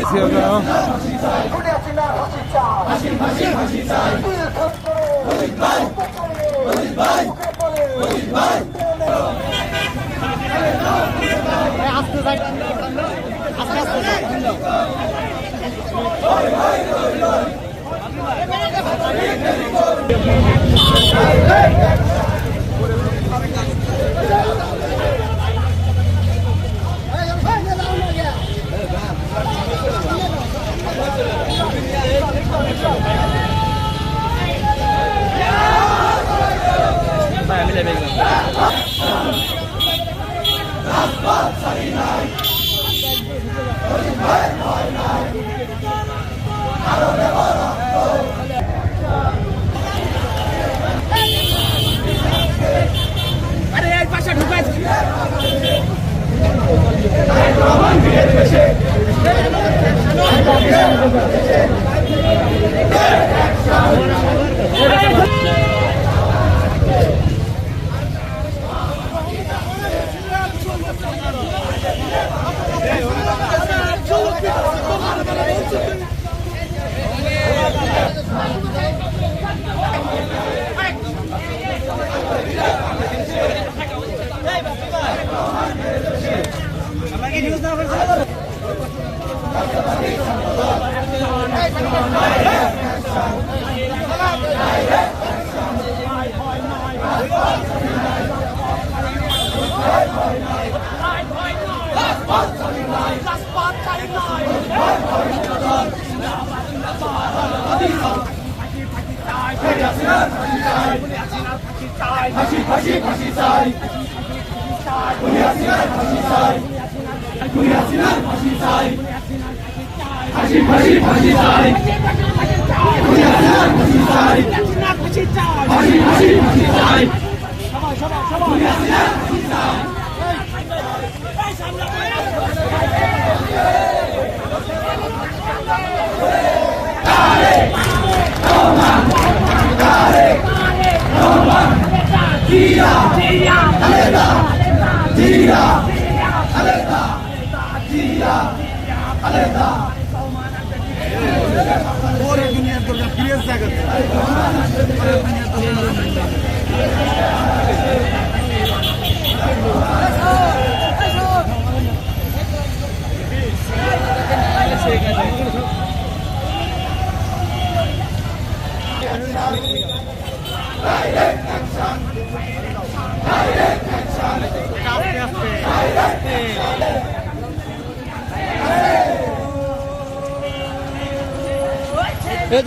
ছিল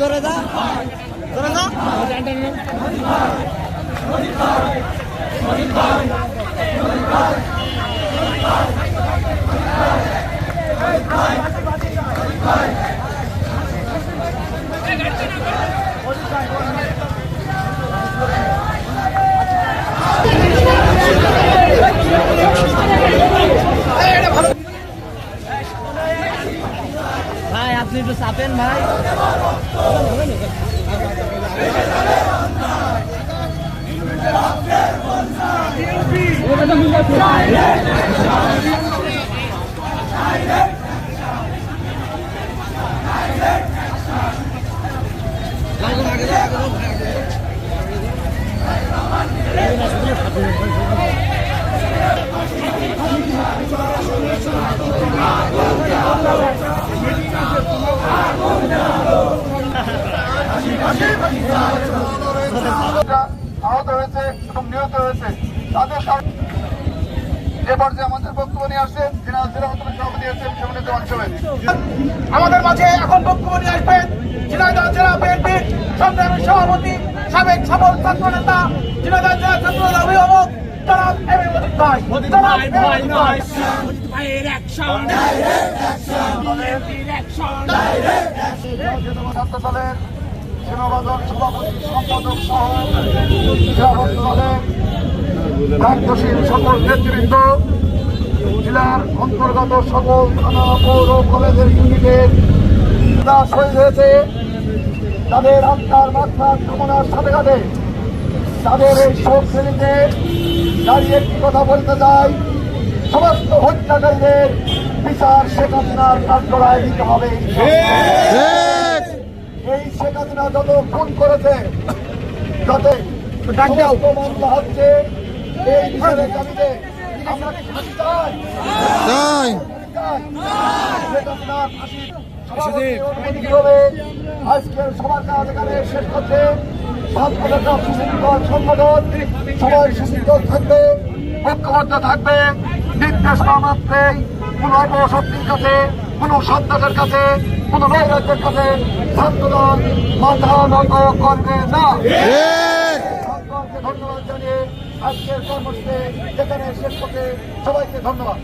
ধরে যা ভাই, আপনি একটু চাপেন ভাই। আহত হয়েছে এবং নিহত হয়েছে তাদের যে পর্যায়ে আমাদের বক্তব্য নিয়ে আসছেন জেলা সভাপতি আছেন সমন্বিত অঞ্চলে আমাদের মাঝে এখন বক্তব্য নিয়ে আসবেন ঝিনাইদহ জেলা বিএনপির সংগ্রামী সভাপতি সাবেক সফল ছাত্র নেতা ঝিনাইদহ জেলা ছাত্রদল অভিভাবক জনাব এম এ মজিদ ভাই। ছাত্র দলের সেনাবাদন সভাপতি সম্পাদক সহ দলের দায়িত্বশীল সকল নেতৃবৃন্দ, জেলার অন্তর্গত সকল থানা পৌর কলেজের ইউনিটের শহীদ হয়েছে, তাদের আত্মার মাত্রার কামনার সাথে সাথে তাদের এই শোক শ্রেণীতে দাঁড়িয়ে একটি কথা বলতে চাই, সমস্ত হত্যাকারীদের বিচার শেখ হাসিনার কাঠগড়ায় দিতে হবে। এই শেখ হাসিনা যত খুন করেছে, যত সমস্ত মামলা হচ্ছে, এই বিচারের দাবিতে আমরা কি ফাঁসি চাই? শেখ হাসিনার ফাঁসি সভাপতি অনুমতি কি হবে? আজকের সবার কাজ এখানে শেষ করছে। ছাত্রনেতা সুশৃঙ্খল সংগঠন সবাই সুশৃঙ্খল থাকবে, ঐক্যবদ্ধ থাকবে। নির্দেশ না মাত্রেই কোন অপশক্তির কাছে, কোন সন্ত্রাসের কাছে, কোন নৈরাজ্যের কাছে ছাত্রদল মাথা নত করবে না। ধন্যবাদ জানিয়ে আজকের কর্মসূচি যেখানে শেষ করতে সবাইকে ধন্যবাদ।